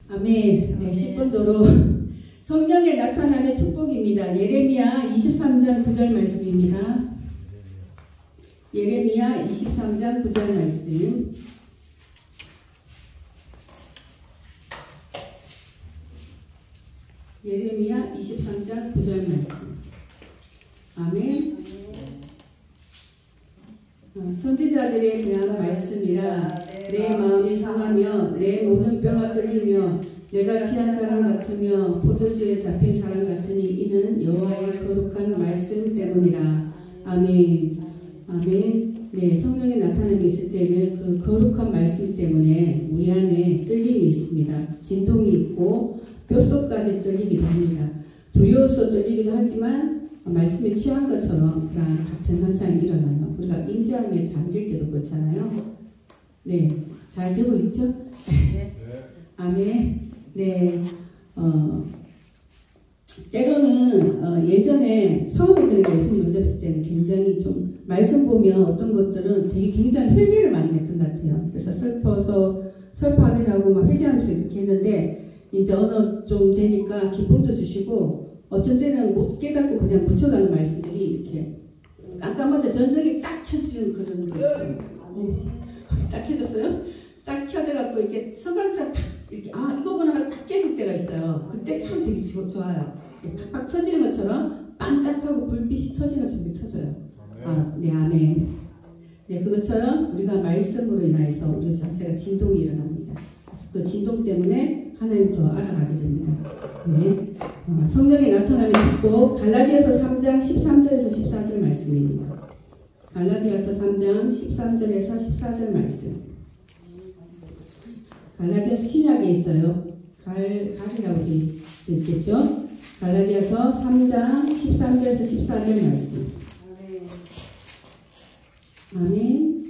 아멘. 네, 10분도로 성령의 나타남의 축복입니다. 예레미야 23장 9절 말씀입니다. 예레미야 23장 9절 말씀. 예레미야 23장 9절 말씀. 아멘. 선지자들에 대한 말씀이라 내 마음이 상하며 내 모든 뼈가 뚫리며 내가 취한 사람 같으며 포도주에 잡힌 사람 같으니 이는 여호와의 거룩한 말씀 때문이라. 아멘. 아멘. 네, 성령의 나타남이 있을 때는 그 거룩한 말씀 때문에 우리 안에 뚫림이 있습니다. 진동이 있고 뼛속까지 뚫리기도 합니다. 두려워서 뚫리기도 하지만 말씀에 취한 것처럼 그런 같은 현상이 일어나요. 우리가 임재함에 잠길 때도 그렇잖아요. 네, 잘 되고 있죠? 아멘. 네, 때로는 예전에 처음에 저희가 예수님 먼저 뵀을 때는 굉장히 좀 말씀 보면 어떤 것들은 되게 굉장히 회개를 많이 했던 것 같아요. 그래서 슬퍼하기도 하고 막 회개하면서 이렇게 했는데 이제 어느 좀 되니까 기쁨도 주시고 어떤 때는 못 깨닫고 그냥 묻혀가는 말씀들이 이렇게 깜깜한데 전등이 딱 켜지는 그런 게 있어요. 딱 켜졌어요? 딱 켜져갖고 이렇게 성광사 탁 이렇게 이거구나 딱 깨질 때가 있어요. 그때 참 되게 좋아요. 팍팍 터지는 것처럼 반짝하고 불빛이 터지는 것처럼 터져요. 네, 아멘. 네, 그것처럼 우리가 말씀으로 인하여서 우리 자체가 진동이 일어납니다. 그래서 그 진동 때문에 하나님 더 알아가게 됩니다. 네, 성령의 나타남의 축복 갈라디아서 3장 13절에서 14절 말씀입니다. 갈라디아서 3장 13절에서 14절 말씀. 갈라디아서 신약에 있어요. 갈이라고 되어 있겠죠. 갈라디아서 3장 13절에서 14절 말씀. 아멘.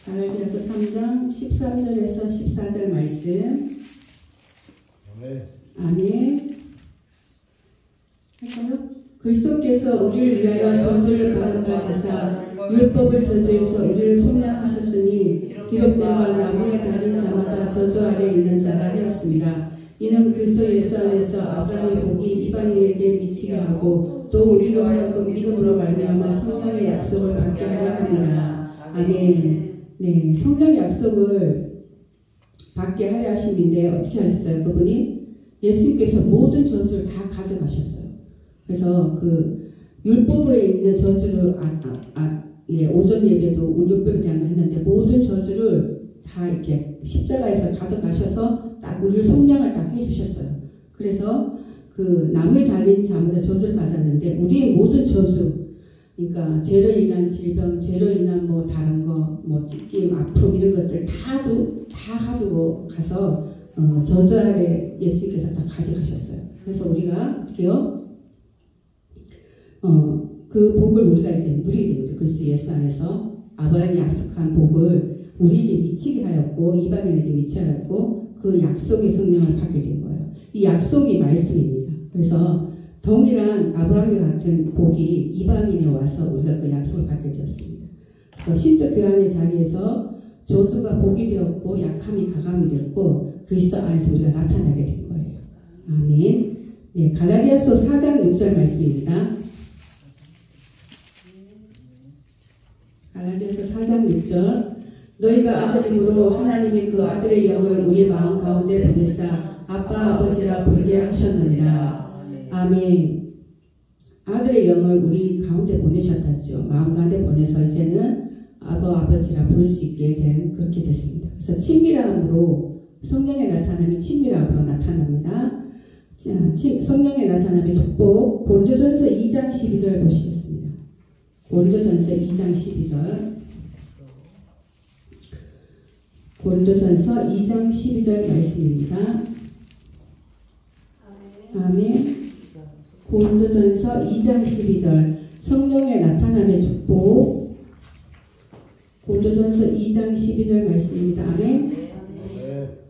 갈라디아서 3장 13절에서 14절 말씀. 아멘. 할까요? 그리스도께서 우리를 위하여 저주를 받은 바 되사 율법을 저주해서 우리를 속량하셨으니 기록된 바 나무에 달린 자마다 저주 아래 있는 자라 하였습니다. 이는 그리스도 예수 안에서 아브라함의 복이 이방인에게 미치게 하고 또 우리로 하여금 믿음으로 말미암아 성령의 약속을 받게 하려 합니다. 아멘. 네, 성령의 약속을 받게 하려 하시는데 어떻게 하셨어요? 그분이 예수님께서 모든 저주를 다 가져가셨어요. 그래서 그 율법에 있는 저주를 오전 예배도 율법에 대한 거 했는데 모든 저주를 다 이렇게 십자가에서 가져가셔서 딱 우리를 속량을 딱 해주셨어요. 그래서 그 나무에 달린 자마다 저주를 받았는데 우리의 모든 저주, 그러니까 죄로 인한 질병, 죄로 인한 뭐 다른 거, 뭐 찢김, 아픔 이런 것들 다 가지고 가서 저주 아래 예수님께서 다 가져가셨어요. 그래서 우리가 어떻게요? 그 복을 우리가 이제 누리게 된 거죠. 그리스도 예수 안에서 아브라함이 약속한 복을 우리에게 미치게 하였고 이방인에게 미치게 하였고 그 약속의 성령을 받게 된 거예요. 이 약속이 말씀입니다. 그래서 동일한 아브라함과 같은 복이 이방인에 와서 우리가 그 약속을 받게 되었습니다. 그래서 신적 교환의 자리에서 저주가 복이 되었고 약함이 가감이 되었고 그리스도 안에서 우리가 나타나게 된 거예요. 아멘. 네, 갈라디아서 4장 6절 말씀입니다. 갈라디아서 4장 6절. 너희가 아들임으로 하나님이 그 아들의 영을 우리 마음 가운데 보내사 아빠 아버지라 부르게 하셨느니라. 아멘. 아들의 영을 우리 가운데 보내셨다죠. 마음 가운데 보내서 이제는 아버지라 부를 수 있게 된 그렇게 됐습니다. 그래서 친밀함으로 성령의 나타남이 친밀함으로 나타납니다. 자, 성령의 나타남의 축복 고린도전서 2장 12절 보시겠습니다. 고린도전서 2장 12절. 고린도전서 2장 12절 말씀입니다. 아멘. 고린도전서 2장 12절 성령의 나타남의 축복. 고린도전서 2장 12절 말씀입니다. 아멘.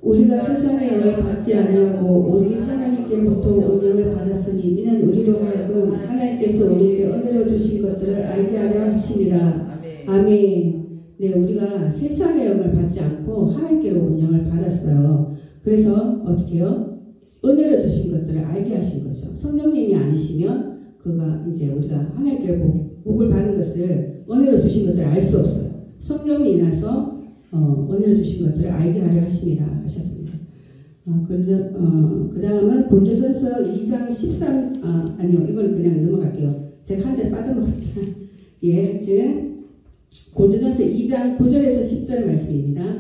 우리가 세상의 영을 받지 아니하고 오직 하나님께로부터 온영을 받았으니 이는 우리로 하여금 하나님께서 우리에게 은혜로 주신 것들을 알게 하려 하심이라. 아멘. 네, 우리가 세상의 영을 받지 않고 하나님께로 온영을 받았어요. 그래서 어떻게 해요? 은혜를 주신 것들을 알게 하신 거죠. 성령님이 아니시면 그가 이제 우리가 하나님께 복을 받은 것을 은혜로 주신 것들을 알 수 없어요. 성령이 인해서 은혜를 주신 것들을 알게 하려 하심이라 하셨습니다. 그 다음은 고린도전서 2장 13 아니요 이건 그냥 넘어갈게요. 제가 한 절 빠져먹었다. 예, 하여튼 고린도전서 2장 9절에서 10절 말씀입니다.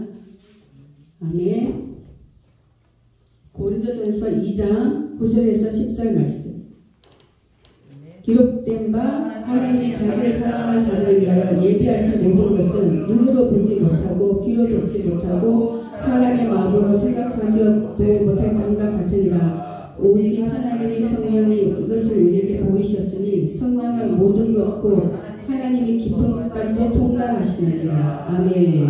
아멘. 고린도전서 2장 9절에서 10절 말씀. 기록된 바 하나님이 자기를 사랑하는 자들을 위하여 예비하신 모든 것은 눈으로 보지 못하고 귀로 듣지 못하고 사람의 마음으로 생각하지도 못할 감각 같으니라. 오직 하나님의 성령이 그것을 우리에게 보이셨으니 성령은 모든 것고 하나님이 깊은 것까지도 통달하시느니라. 아멘.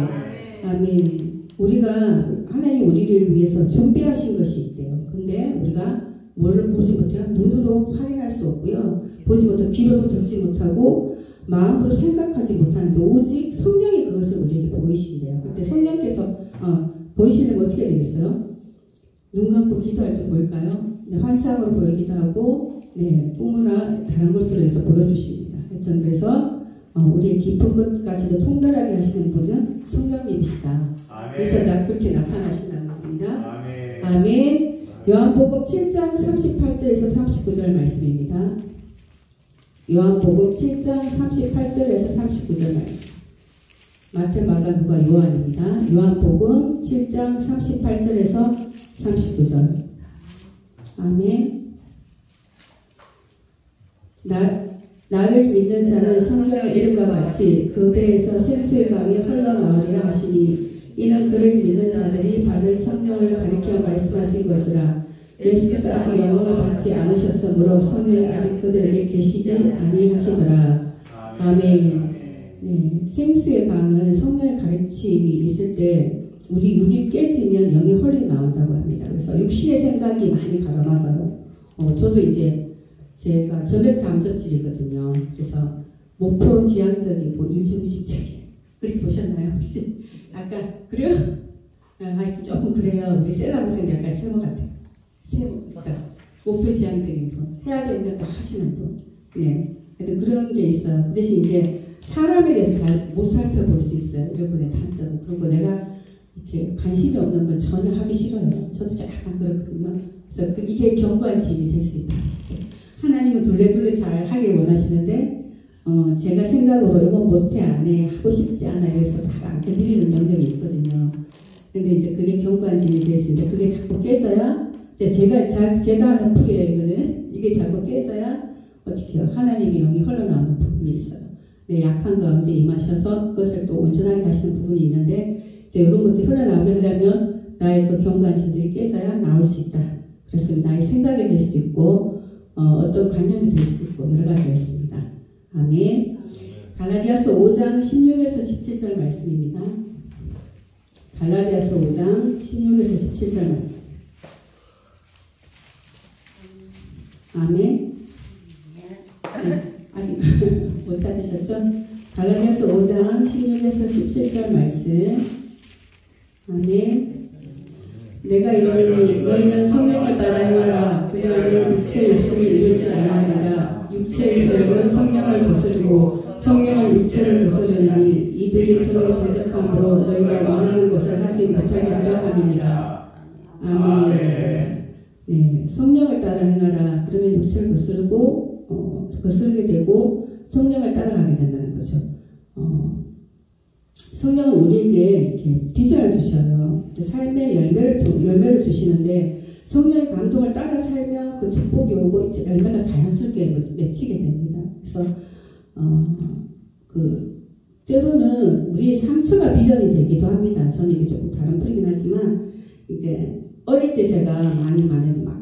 아멘. 우리가 하나님 우리를 위해서 준비하신 것이 있대요. 근데 우리가 뭐를 보지 못해요? 눈으로 확인할 수 없고요. 보지 못하고 귀로도 듣지 못하고 마음으로 생각하지 못하는데 오직 성령이 그것을 우리에게 보이신대요. 그때 성령께서 보이시려면 어떻게 되겠어요? 눈 감고 기도할 때 보일까요? 네, 환상으로 보이기도 하고 꿈이나 다른 것으로 해서 보여주십니다. 하여튼 그래서 우리의 깊은 것까지도 통달하게 하시는 분은 성령님이시다. 아멘. 그래서 그렇게 나타나신다는 겁니다. 아멘. 아멘. 요한복음 7장 38절에서 39절 말씀입니다. 요한복음 7장 38절에서 39절 말씀. 마태, 마가, 누가, 요한입니다. 요한복음 7장 38절에서 39절. 아멘. 나를 믿는 자는 성령의 이름과 같이 그 배에서 생수의 강이 흘러나오리라 하시니 이는 그를 믿는 자들이 받을 성령을 가리켜 말씀하신 것이라. 예수께서 아직 영광을 받지 않으셨으므로 성령이 아직 그들에게 계시지 아니하시더라. 아멘. 네, 생수의 강은 성령의 가르침이 있을 때 우리 육이 깨지면 영이 홀리 나온다고 합니다. 그래서 육신의 생각이 많이 가로막아요. 저도 이제 제가 점액담접질이거든요. 그래서 목표 지향적이고 인중심적이에요. 그렇게 보셨나요 혹시? 약간 그래요? 하여튼 조금 그래요. 우리 셀라무생 약간 세모 같아요. 세모, 그러니까 목표 지향적인 분, 해야 되는 거 하시는 분. 네, 하여튼 그런 게 있어요. 그 대신 이제 사람에 대해서 잘 못 살펴볼 수 있어요. 여러분의 단점. 그리고 내가 이렇게 관심이 없는 건 전혀 하기 싫어요. 저도 약간 그렇거든요. 그래서 이게 견고한 지인이 될 수 있다. 하나님은 둘레둘레 잘 하길 원하시는데 제가 생각으로 이거 못해 안해 하고 싶지 않아 이래서 다 안 건드리는 영역이 있거든요. 근데 이제 그게 견고한 지인이 될 수 있는데 그게 자꾸 깨져야 제가 하는 풀이에요. 이거는 이게 자꾸 깨져야 어떻게 해요? 하나님의 영이 흘러나오는 부분이 있어요. 네, 약한 가운데 임하셔서 그것을 또 온전하게 하시는 부분이 있는데 이제 이런 것들이 흘러나오게 하려면 나의 그 견고한 지들이 깨져야 나올 수 있다. 그렇습니다. 나의 생각이 될 수도 있고 어떤 관념이 될 수도 있고 여러 가지가 있습니다. 아멘. 갈라디아서 5장 16에서 17절 말씀입니다. 갈라디아서 5장 16에서 17절 말씀. 아멘. 네, 아직 못 찾으셨죠? 갈라디아서 5장 16에서 17절 말씀. 아멘. 내가 이르노니 너희는 성령을 따라 행하라. 그리하면 육체의 욕심을 이루지 아니하리라. 육체의 소욕은 성령을 거스르고 성령은 육체를 거스르니 이들이 서로 대적함으로 너희가 원하는 것을 하지 못하게 하려 함이니라. 아멘. 네, 성령을 따라 행하라. 그러면 육체를 거스르게 되고 성령을 따라가게 된다는 거죠. 성령은 우리에게 이렇게 비전을 주셔요. 삶의 열매를 주시는데 성령의 감동을 따라 살면 그 축복이 오고 열매가 자연스럽게 맺히게 됩니다. 그래서 때로는 우리의 상처가 비전이 되기도 합니다. 저는 이게 조금 다른 풀이긴 하지만 이게 어릴 때 제가 많이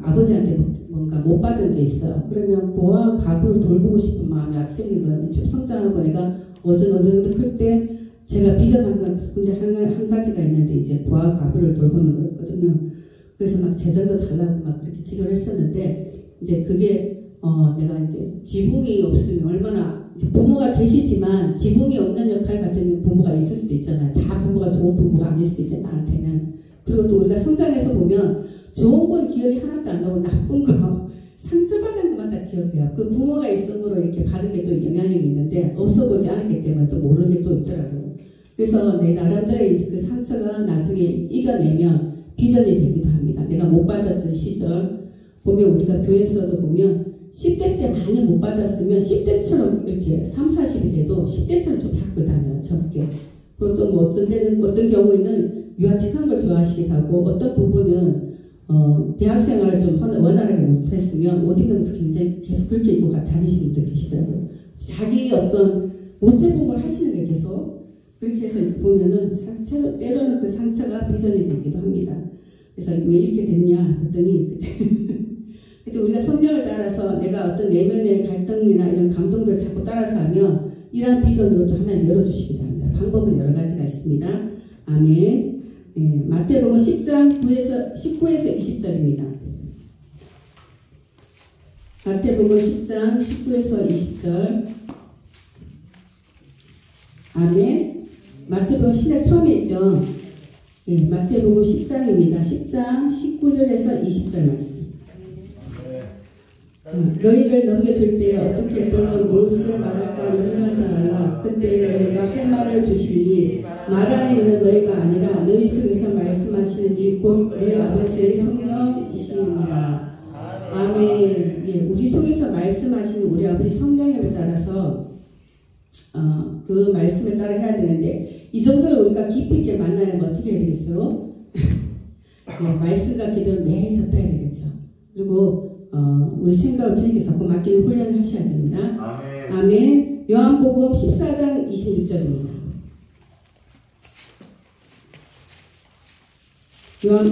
아버지한테 뭔가 못 받은 게 있어요. 그러면 보아 갑으로 돌보고 싶은 마음이 생긴 거예요. 성장하고 내가 어느 정도 클 때 제가 비전한 건 근데 한 가지가 있는데 이제 보아 갑을 돌보는 거였거든요. 그래서 막 재정도 달라고 막 그렇게 기도를 했었는데 이제 그게 내가 이제 지붕이 없으면 얼마나 이제 부모가 계시지만 지붕이 없는 역할 같은 부모가 있을 수도 있잖아요. 다 부모가 좋은 부모가 아닐 수도 있잖아요. 나한테는. 그리고 또 우리가 성장해서 보면 좋은 건 기억이 하나도 안 나고 나쁜 거 상처받은 것만 다 기억해요. 그 부모가 있음으로 이렇게 받은 게 또 영향력이 있는데 없어 보지 않았기 때문에 또 모르는 게 또 있더라고요. 그래서 내 나름대로의 그 상처가 나중에 이겨내면 비전이 되기도 합니다. 내가 못 받았던 시절 보면 우리가 교회에서도 보면 10대 때 많이 못 받았으면 10대처럼 이렇게 3, 40이 돼도 10대처럼 좀 갖고 다녀요. 적게. 그리고 또 뭐 어떤 경우에는 유아틱한 걸 좋아하시기도 하고 어떤 부분은 대학생활을 좀 원활하게 못했으면 옷 입는 것도 굉장히 계속 그렇게 입고 다니시는 분도 계시더라고요. 자기 어떤 못해본 걸 하시는 게 계속 그렇게 해서 보면은 때로는 그 상처가 비전이 되기도 합니다. 그래서 왜 이렇게 됐냐 했더니 그때 우리가 성령을 따라서 내가 어떤 내면의 갈등이나 이런 감동들을 자꾸 따라서 하면 이러한 비전으로 또 하나님 열어주시기도 합니다. 방법은 여러 가지가 있습니다. 아멘. 예, 마태복음 10장 19에서 20절입니다. 마태복음 10장 19에서 20절. 아멘. 마태복음 신약 처음에 있죠. 예, 마태복음 10장입니다. 10장 19절에서 20절 말씀. 너희를 넘겨줄 때 어떻게 또는 무엇을 말할까 염려하지 말라. 그때 너희가 할 말을 주시리니 말 안에 있는 너희가 아니라 너희 속에서 말씀하시는 이 곧 너희 아버지의 성령이시니라. 아멘. 예, 우리 속에서 말씀하시는 우리 아버지 성령님을 따라서 그 말씀을 따라 해야 되는데 이 정도를 우리가 깊이 있게 만나려면 어떻게 해야 되겠어요? 네, 말씀과 기도를 매일 접해야 되겠죠. 그리고 우리 생각을 주님께 자꾸 맡기는 훈련을 하셔야 됩니다. 아멘. 아멘. 요한복음 14장 26절입니다.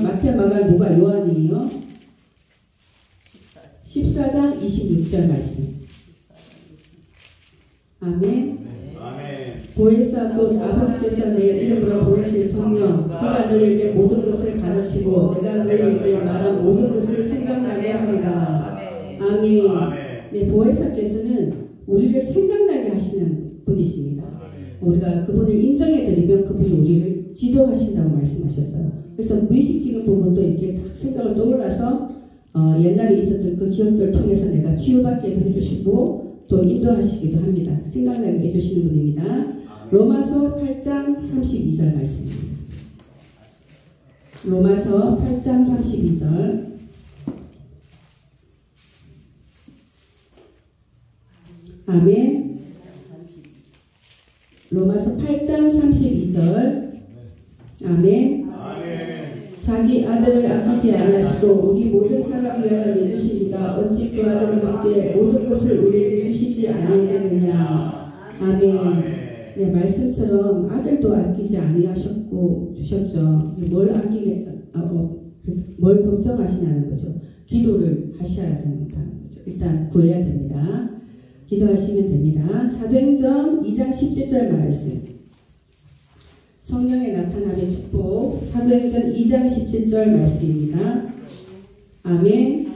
마태, 마가, 누가, 요한이에요. 14장 26절 말씀. 아멘. 보혜사 곧 아버지께서 내 이름으로 보내실 성령 그가 너희에게 모든 것을 가르치고 내가 너희에게 말한 모든 것을 생각나게 하리라. 아멘. 네, 보혜사께서는 우리를 생각나게 하시는 분이십니다. 우리가 그분을 인정해드리면 그분이 우리를 지도하신다고 말씀하셨어요. 그래서 무의식적인 부분도 이렇게 딱 생각을 떠올라서 옛날에 있었던 그 기억들을 통해서 내가 치유받게 해주시고 또 인도하시기도 합니다. 생각나게 해주시는 분입니다. 로마서 8장 32절 말씀입니다. 로마서 8장 32절. 아멘. 로마서 8장 32절. 아멘. 자기 아들을 아끼지 아니하시고 우리 모든 사람을 위하여 내주시니까 어찌 그 아들과 함께 모든 것을 우리에게 주시지 아니하겠느냐. 아멘. 네, 말씀처럼 아들도 아끼지 아니하셨고 주셨죠. 뭘 걱정하시냐는 거죠. 기도를 하셔야 된다는 거죠. 일단 구해야 됩니다. 기도하시면 됩니다. 사도행전 2장 17절 말씀. 성령의 나타남의 축복. 사도행전 2장 17절 말씀입니다. 아멘.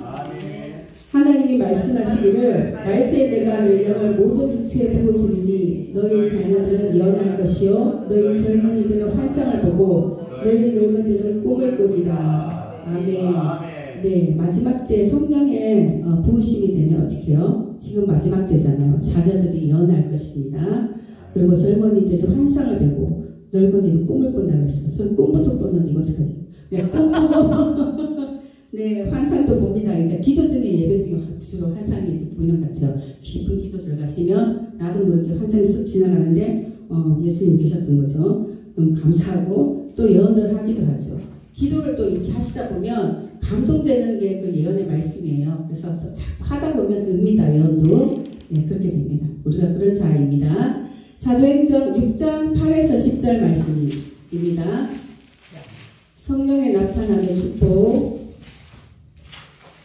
하나님이 말씀하시기를 말세에 내가 내 영을 모든 육체에 부어주리니 너희 자녀들은 예언할 것이요 너희 젊은이들은 환상을 보고 너희 늙은이들은 꿈을 꾸리라. 아멘. 네, 마지막 때 성령의 부으심이 되면 어떻게 해요? 지금 마지막 때잖아요. 자녀들이 예언할 것입니다. 그리고 젊은이들이 환상을 보고 늙은이도 꿈을 꾼다고 했어요. 저는 꿈부터 꿨는데 이거 어떡하지? 네, 꿈 꾸고 네, 환상도 봅니다. 그러니까 기도 중에 예배 중에 주로 환상이 이렇게 보이는 것 같아요. 깊은 기도 들어가시면 나도 모르게 환상이 쓱 지나가는데 예수님 계셨던 거죠. 감사하고 또 예언을 하기도 하죠. 기도를 또 이렇게 하시다 보면 감동되는 게 그 예언의 말씀이에요. 그래서 자꾸 하다 보면 읍니다. 예언도. 네, 그렇게 됩니다. 우리가 그런 자입니다. 사도행전 6장 8에서 10절 말씀입니다. 성령의 나타남의 축복.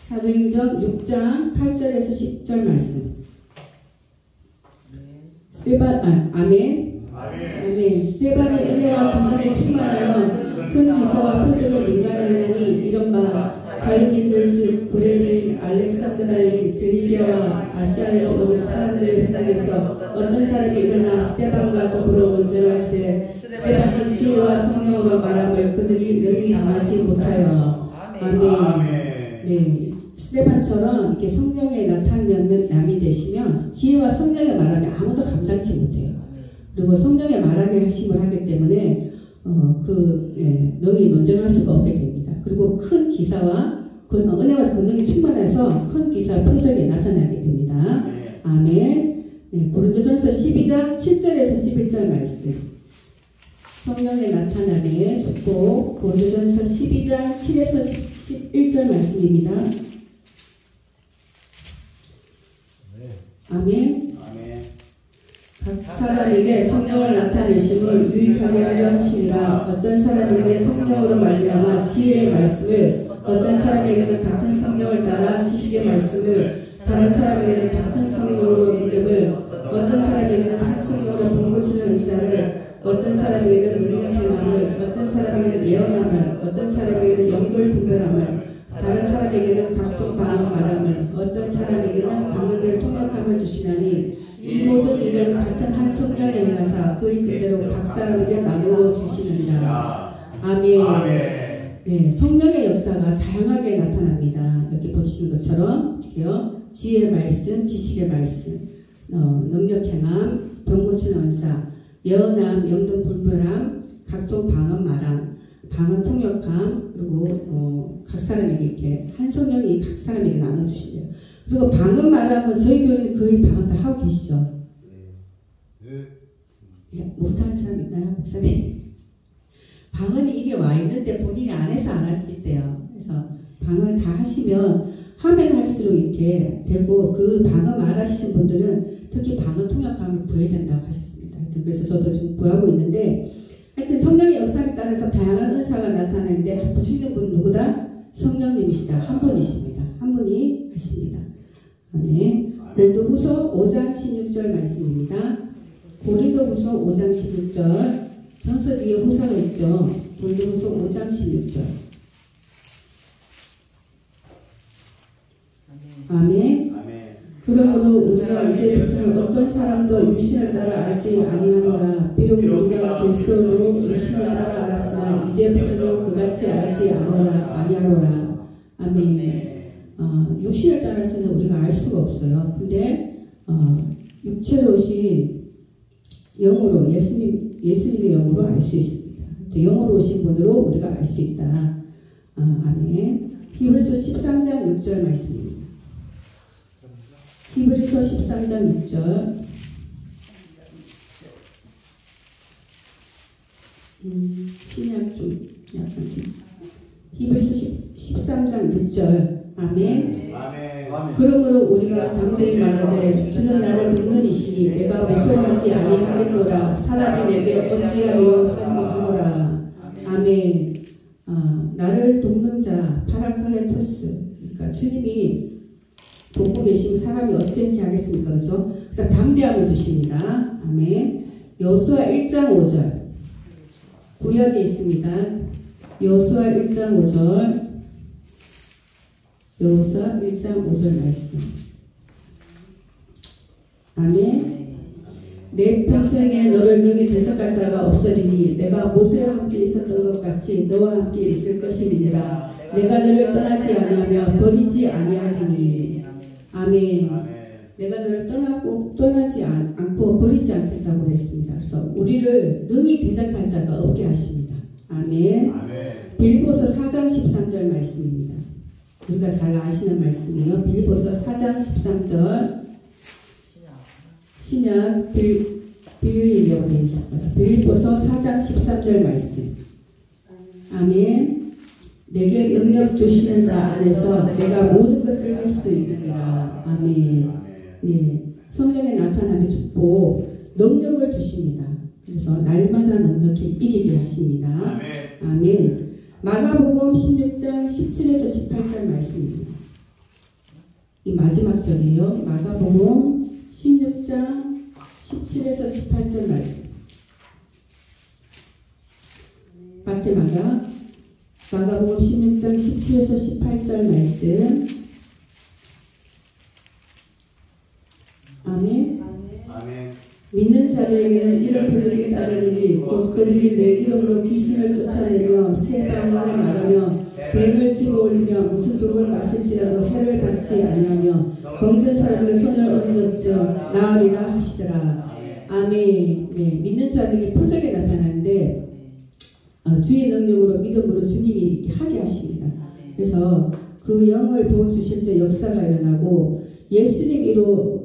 사도행전 6장 8절에서 10절 말씀. 아멘. 아멘. 스데반이 은혜와 권능에 충만하여 큰 기사와 표적을 민간에 하니 이른바 자유민들 즉 고레인 알렉산드라인 글리비아와 아시아에서 오는 사람들의 회당에서 어떤 사람이 일어나 스데반과 더불어 논쟁할세 스데반이 지혜와 성령으로 말함을 그들이 능히 당하지 아멘. 네, 스데반처럼 이렇게 성령의 나타남이 되시면 지혜와 성령의 말함에 아무도 감당치 못해요. 그리고 성령의 말하게 하심을 하기 때문에 능히 논증할 수가 없게 됩니다. 그리고 큰 기사와 은혜와 권능이 충만해서 큰 기사 표적에 나타나게 됩니다. 아멘. 네, 고린도전서 12장 7절에서 11절 말씀. 성령의 나타남의 축복. 고린도전서 12장 7에서 11절 말씀입니다. 아멘. 각 사람에게 성령을 나타내심을 유익하게 하려 하시니라. 어떤 사람에게 성령으로 말미암아 지혜의 말씀을, 어떤 사람에게는 같은 성령을 따라 지식의 말씀을, 다른 사람에게는 같은 성령으로 믿음을, 어떤 사람에게는 한 성령으로 동고치는 은사를, 어떤 사람에게는 능력 행함을, 어떤 사람에게는 예언함을, 어떤 사람에게는 영들 분별함을, 다른 사람에게는 각종 방언 말함을, 어떤 사람에게는 방언을 통역함을 주시나니 이 모든 일은 같은 한 성령의 행하사 그의 뜻대로 각 사람에게 나누어 주시느니라. 아멘. 네, 성령의 역사가 다양하게 나타납니다. 여기 보시는 것처럼 지혜의 말씀, 지식의 말씀, 능력 행함, 병 고치는 은사, 예언함, 영등 분별함, 각종 방언 말함, 방언 통역함, 그리고 각 사람에게 이렇게 한 성령이 각 사람에게 나눠주시대요. 그리고 방언 말하면 저희 교회는 거의 방언 다 하고 계시죠? 네. 못하는 사람 있나요, 목사님? 방언이 입에 와 있는데 본인이 안 해서 안 할 수도 있대요. 그래서 방언을 다 하시면 하면 할수록 이렇게 되고, 그 방언 말하시는 분들은 특히 방언 통역함을 구해야 된다고 하셨습니다. 그래서 저도 좀 구하고 있는데, 하여튼 성령의 역사에 따라서 다양한 은사가 나타나는데 부추기는 분은 누구다? 성령님이시다. 한 분이십니다. 한 분이 하십니다. 아멘. 고린도후서 5장 16절 말씀입니다. 고린도후서 5장 16절. 전서 뒤에 후서가 있죠. 고린도후서 5장 16절. 아멘. 그러므로 우리가 이제부터는 어떤 사람도 육신을 따라 알지 아니하노라. 비록 우리가 그리스도로 육신을 따라 알았으나 이제부터는 그같이 알지 아니하노라. 아멘. 육신을 따라서는 우리가 알 수가 없어요. 근데 육체로 오신 영으로 예수님의 영으로 알 수 있습니다. 또 영으로 오신 분으로 우리가 알 수 있다. 아멘. 히브리서 13장 6절 말씀입니다. 히브리서 13장 6절. 신약 좀 약간 좀. 히브리서 13장 6절. 아멘. 그러므로 우리가 담대히 말하되 주는 나를 돕는 이시니 내가 무서워하지 아니하겠노라. 사람이 내게 어찌하여 하노라. 아멘. 나를 돕는 자 파라클레토스. 그러니까 주님이 돕고 계시면 사람이 어떻게 하겠습니까? 그죠? 그래서 담대함을 주십니다. 아멘. 여호수아 1장 5절. 구약에 있습니다. 여호수아 1장 5절. 여호수아 1장 5절 말씀. 아멘. 내 평생에 너를 능히 대적할 자가 없으리니 내가 모세와 함께 있었던 것 같이 너와 함께 있을 것임이니라. 내가 너를 떠나지 아니하며 버리지 아니하리니. 아멘. 내가 너를 떠나지 않고 버리지 않겠다고 했습니다. 그래서 우리를 능히 대적할 자가 없게 하십니다. 아멘. 빌립보서 4장 13절 말씀입니다. 우리가 잘 아시는 말씀이에요. 빌립보서 4장 13절. 신약 빌리라고 되어 있을 거예요. 빌립보서 4장 13절 말씀. 아멘. 내게 능력 주시는 자 안에서 내가 모든 것을 할 수 있느니라. 아멘. 예, 성령의 나타남의 축복, 능력을 주십니다. 그래서 날마다 능력히 이기게 하십니다. 아멘. 마가복음 16장 17에서 18절 말씀입니다. 이 마지막 절이에요. 마가복음 16장 17에서 18절 말씀. 마가복음 16장 17에서 18절 말씀. 아멘. 믿는 자들에게는 이런 표적이 따르리니 곧 그들이 내 이름으로 귀신을 쫓아내며 새 방언을 말하며 뱀을 집어올리며 무슨 독을 마실지라도 해를 받지 아니하며 병든 사람에게 손을 얹어주어 나으리라 하시더라. 아멘. 네, 믿는 자들에게 표적이 나타나는데 주의 능력으로 믿음으로 주님이 이렇게 하게 하십니다. 그래서 그 영을 부어주실 때 역사가 일어나고 예수님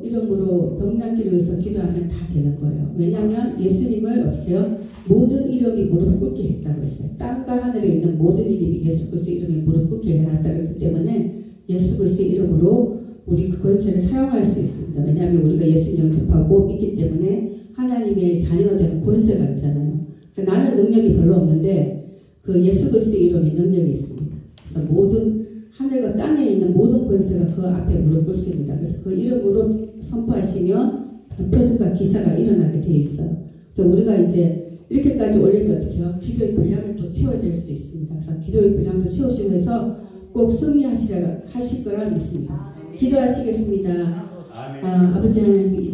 이름으로 병 낫기를 위해서 기도하면 다 되는 거예요. 왜냐하면 예수님을 어떻게 해요? 모든 이름이 무릎 꿇게 했다고 했어요. 땅과 하늘에 있는 모든 이름이 예수 그리스도의 이름에 무릎 꿇게 해놨다고 했기 때문에 예수 그리스도의 이름으로 우리 그 권세를 사용할 수 있습니다. 왜냐하면 우리가 예수님 영접하고 믿기 때문에 하나님의 자녀가 되는 권세가 있잖아요. 그러니까 나는 능력이 별로 없는데 그 예수 그리스도의 이름이 능력이 있습니다. 그래서 모든 하늘과 땅에 있는 모든 권세가 그 앞에 무릎 꿇습니다. 그래서 그 이름으로 선포하시면 표적과 기사가 일어나게 되어 있어요. 또 우리가 이제 이렇게까지 올리면 어떻게 해요? 기도의 분량을 또 채워야 될 수도 있습니다. 그래서 기도의 분량도 채우시고 해서 꼭 승리하실 거라 믿습니다. 기도하시겠습니다. 아버지 하나님,